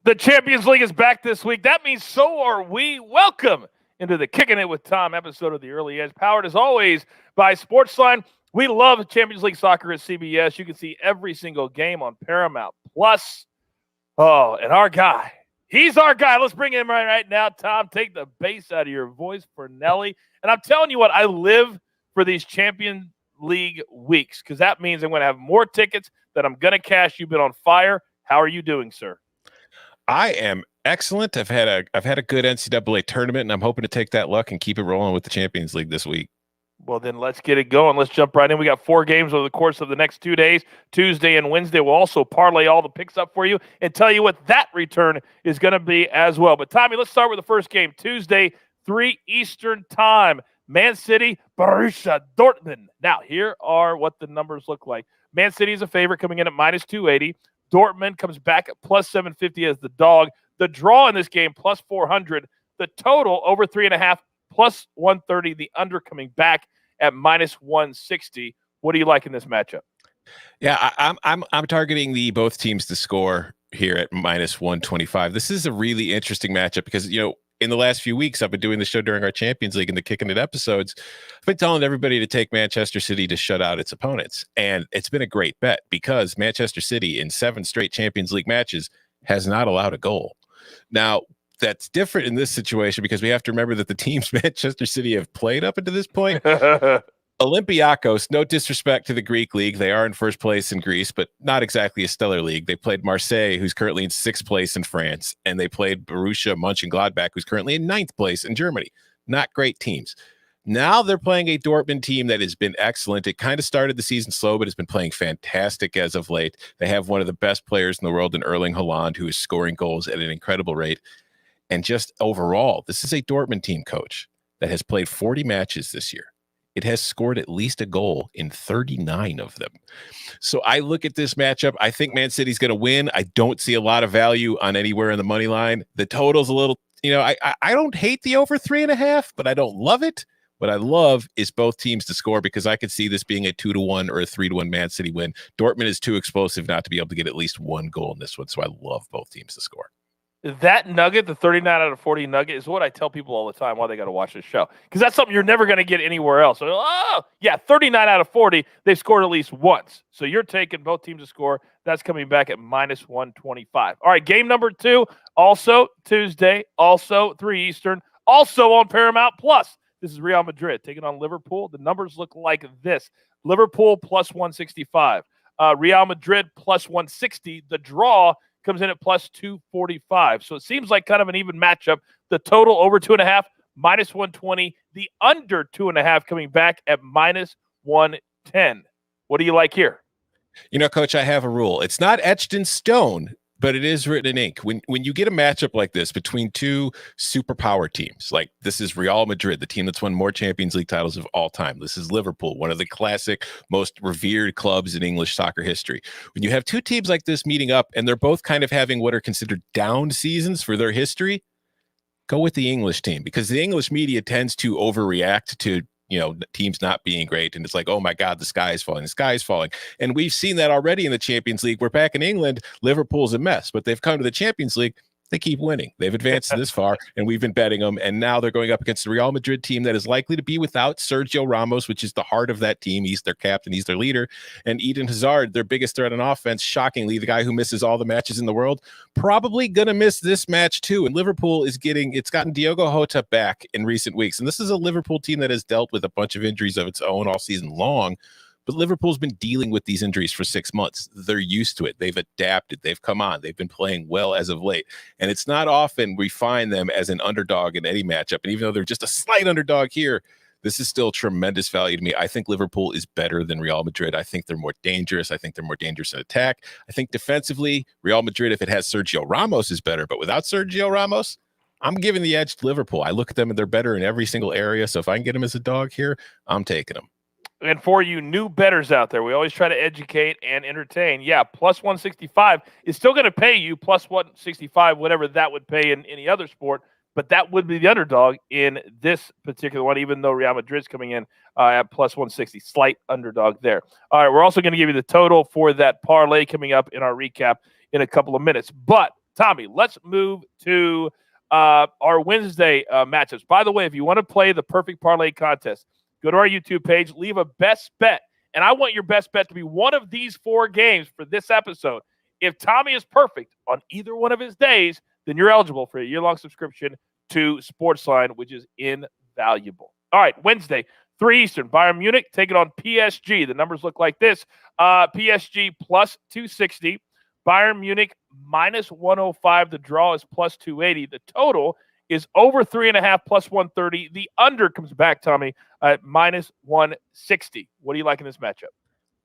The Champions League is back this week. That means so are we. Welcome into the Kicking It with Tom episode of the Early Edge, powered as always by SportsLine. We love Champions League soccer at CBS. You can see every single game on Paramount Plus. Oh, and our guy, he's our guy. Let's bring him right now. Tom, take the bass out of your voice, Fornelli. And I'm telling you what, I live for these Champions League weeks because that means I'm going to have more tickets that I'm going to cash. You've been on fire. How are you doing, sir? I am excellent. I've had a good NCAA tournament, and I'm hoping to take that luck and keep it rolling with the Champions League this week. Well, then let's get it going. Let's jump right in. We got 4 games over the course of the next 2 days, Tuesday and Wednesday. We'll also parlay all the picks up for you and tell you what that return is going to be as well. But, Tommy, let's start with the first game. Tuesday, 3 Eastern time. Man City, Borussia Dortmund. Now, here are what the numbers look like. Man City is a favorite coming in at minus 280. Dortmund comes back at plus 750 as the dog. The draw in this game, plus 400. The total, over 3.5, plus 130. The under coming back at minus 160. What do you like in this matchup? Yeah, I'm targeting both teams to score here at minus 125. This is a really interesting matchup because, in the last few weeks, I've been doing the show during our Champions League and the Kicking It episodes. I've been telling everybody to take Manchester City to shut out its opponents. And it's been a great bet because Manchester City in 7 straight Champions League matches has not allowed a goal. Now, that's different in this situation because we have to remember that the teams Manchester City have played up until this point, Olympiacos, no disrespect to the Greek league. They are in first place in Greece, but not exactly a stellar league. They played Marseille, who's currently in 6th place in France, and they played Borussia Mönchengladbach, who's currently in 9th place in Germany. Not great teams. Now they're playing a Dortmund team that has been excellent. It kind of started the season slow, but has been playing fantastic as of late. They have one of the best players in the world in Erling Haaland, who is scoring goals at an incredible rate. And just overall, this is a Dortmund team, coach, that has played 40 matches this year. It has scored at least a goal in 39 of them. So I look at this matchup. I think Man City's going to win. I don't see a lot of value on anywhere in the money line. The total's a little, I don't hate the over 3.5, but I don't love it. What I love is both teams to score because I could see this being a 2-1 or a 3-1 Man City win. Dortmund is too explosive not to be able to get at least one goal in this one. So I love both teams to score. That nugget, the 39 out of 40 nugget, is what I tell people all the time why they got to watch this show. Because that's something you're never going to get anywhere else. So, 39 out of 40, they've scored at least once. So you're taking both teams to score. That's coming back at minus 125. All right, game number 2, also Tuesday, also 3 Eastern, also on Paramount Plus. This is Real Madrid taking on Liverpool. The numbers look like this. Liverpool plus 165. Real Madrid plus 160. The draw comes in at plus 245. So it seems like kind of an even matchup. The total over 2.5, minus 120. The under 2.5 coming back at minus 110. What do you like here? Coach, I have a rule. It's not etched in stone, but it is written in ink. When you get a matchup like this between 2 superpower teams, like this is Real Madrid, the team that's won more Champions League titles of all time. This is Liverpool, one of the classic, most revered clubs in English soccer history. When you have 2 teams like this meeting up and they're both kind of having what are considered down seasons for their history, go with the English team because the English media tends to overreact to teams not being great. And it's like, oh my God, the sky is falling. The sky is falling. And we've seen that already in the Champions League. We're back in England. Liverpool's a mess, but they've come to the Champions League. They keep winning. They've advanced this far, and we've been betting them. And now they're going up against the Real Madrid team that is likely to be without Sergio Ramos, which is the heart of that team. He's their captain. He's their leader. And Eden Hazard, their biggest threat on offense, shockingly, the guy who misses all the matches in the world, probably going to miss this match too. And Liverpool it's gotten Diogo Jota back in recent weeks. And this is a Liverpool team that has dealt with a bunch of injuries of its own all season long. But Liverpool's been dealing with these injuries for 6 months. They're used to it. They've adapted. They've come on. They've been playing well as of late. And it's not often we find them as an underdog in any matchup. And even though they're just a slight underdog here, this is still tremendous value to me. I think Liverpool is better than Real Madrid. I think they're more dangerous. I think they're more dangerous in attack. I think defensively, Real Madrid, if it has Sergio Ramos, is better. But without Sergio Ramos, I'm giving the edge to Liverpool. I look at them and they're better in every single area. So if I can get them as a dog here, I'm taking them. And for you new bettors out there, we always try to educate and entertain. Yeah, plus 165 is still going to pay you plus 165, whatever that would pay in any other sport. But that would be the underdog in this particular one, even though Real Madrid's coming in at plus 160. Slight underdog there. All right, we're also going to give you the total for that parlay coming up in our recap in a couple of minutes. But Tommy, let's move to our Wednesday matchups. By the way, if you want to play the perfect parlay contest, go to our YouTube page, leave a best bet. And I want your best bet to be one of these 4 games for this episode. If Tommy is perfect on either one of his days, then you're eligible for a year-long subscription to SportsLine, which is invaluable. All right, Wednesday, 3 Eastern, Bayern Munich taking on PSG. The numbers look like this. PSG plus 260. Bayern Munich minus 105. The draw is plus 280. The total is over 3.5 plus 130. The under comes back, Tommy, at minus 160. What do you like in this matchup?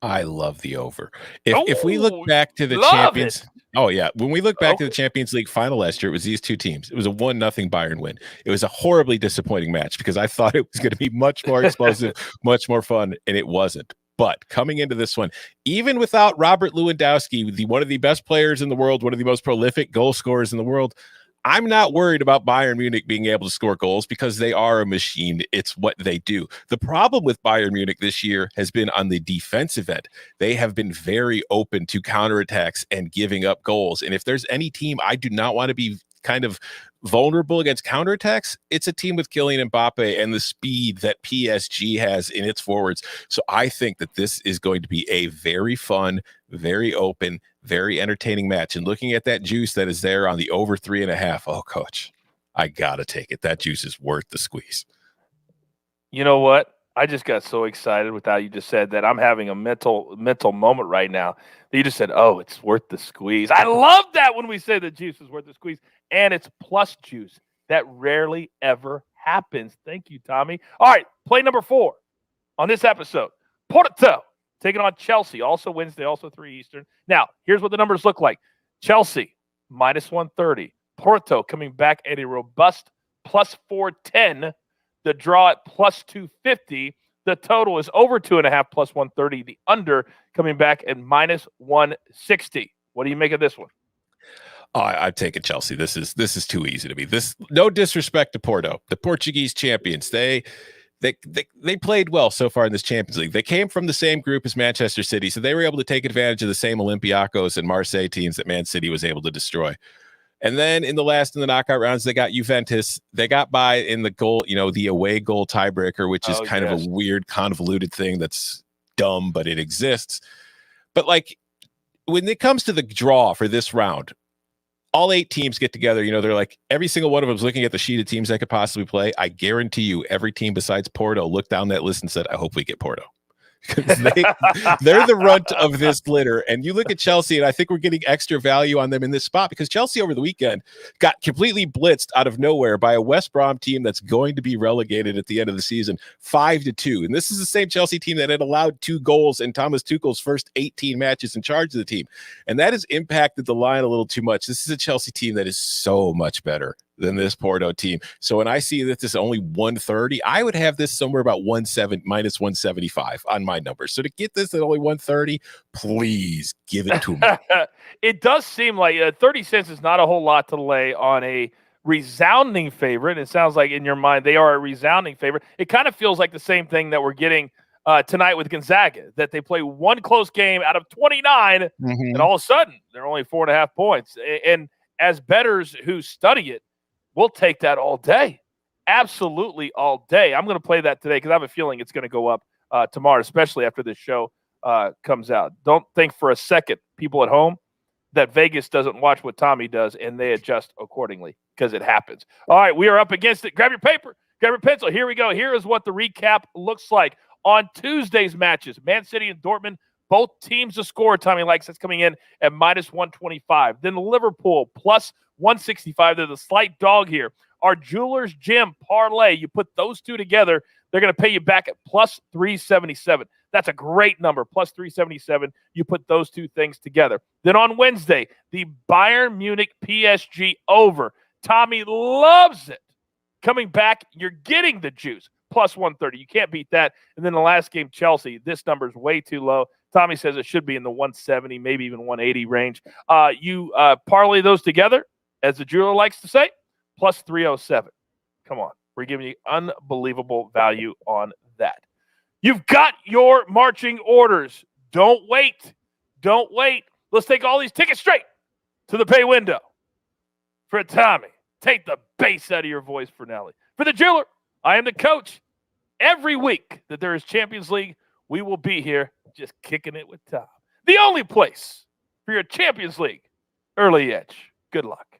I love the over. If we look back to the champions, when we look back to the Champions League final last year, it was these 2 teams. It was a 1-0 Bayern win. It was a horribly disappointing match because I thought it was going to be much more explosive, much more fun, and it wasn't. But coming into this one, even without Robert Lewandowski, one of the best players in the world, one of the most prolific goal scorers in the world, I'm not worried about Bayern Munich being able to score goals because they are a machine. It's what they do. The problem with Bayern Munich this year has been on the defensive end. They have been very open to counterattacks and giving up goals. And if there's any team I do not want to be kind of vulnerable against counterattacks, it's a team with Kylian Mbappe and the speed that PSG has in its forwards. So I think that this is going to be a very fun, very open, very entertaining match. And looking at that juice that is there on the over 3.5, oh, coach, I got to take it. That juice is worth the squeeze. You know what? I just got so excited with how you just said that. I'm having a mental moment right now that you just said, oh, it's worth the squeeze. I love that when we say the juice is worth the squeeze, and it's plus juice. That rarely ever happens. Thank you, Tommy. All right, play number 4 on this episode. Porto taking on Chelsea, also Wednesday, also 3 Eastern. Now, here's what the numbers look like. Chelsea, minus 130. Porto coming back at a robust plus 410. The draw at plus 250. The total is over 2.5 plus 130. The under coming back at minus 160. What do you make of this one? Oh, I've taken Chelsea. This is too easy to me. No disrespect to Porto, the Portuguese champions. They played well so far in this Champions League. They came from the same group as Manchester City, so they were able to take advantage of the same Olympiacos and Marseille teams that Man City was able to destroy. And then in the knockout rounds, they got Juventus. They got by in the goal, the away goal tiebreaker, which is kind of a weird, convoluted thing that's dumb, but it exists. But when it comes to the draw for this round, all 8 teams get together. They're like every single one of them is looking at the sheet of teams that could possibly play. I guarantee you, every team besides Porto looked down that list and said, I hope we get Porto. Because they're the runt of this litter. And you look at Chelsea, and I think we're getting extra value on them in this spot because Chelsea over the weekend got completely blitzed out of nowhere by a West Brom team that's going to be relegated at the end of the season 5-2. And this is the same Chelsea team that had allowed 2 goals in Thomas Tuchel's first 18 matches in charge of the team. And that has impacted the line a little too much. This is a Chelsea team that is so much better than this Porto team. So when I see that this is only 130, I would have this somewhere about minus 175 on my numbers. So to get this at only 130, please give it to me. It does seem like 30 cents is not a whole lot to lay on a resounding favorite. It sounds like in your mind they are a resounding favorite. It kind of feels like the same thing that we're getting tonight with Gonzaga, that they play one close game out of 29, and all of a sudden they're only 4.5 points. And as bettors who study it, we'll take that all day. Absolutely all day. I'm going to play that today because I have a feeling it's going to go up tomorrow, especially after this show comes out. Don't think for a second, people at home, that Vegas doesn't watch what Tommy does and they adjust accordingly because it happens. All right, we are up against it. Grab your paper, grab your pencil. Here we go. Here is what the recap looks like on Tuesday's matches. Man City and Dortmund, both teams to score. Tommy likes that's coming in at minus 125. Then Liverpool plus 165. They're the slight dog here. Our Jewelers Gym parlay, you put those two together, they're going to pay you back at plus 377. That's a great number, plus 377. You put those two things together. Then on Wednesday, the Bayern Munich PSG over. Tommy loves it. Coming back, you're getting the juice, plus 130. You can't beat that. And then the last game, Chelsea, this number is way too low. Tommy says it should be in the 170, maybe even 180 range. You parlay those together, as the jeweler likes to say, plus 307. Come on. We're giving you unbelievable value on that. You've got your marching orders. Don't wait. Don't wait. Let's take all these tickets straight to the pay window. For Tommy, take the bass out of your voice, Fornelli. For the jeweler, I am the coach. Every week that there is Champions League, we will be here just kicking it with Tom. The only place for your Champions League early edge. Good luck.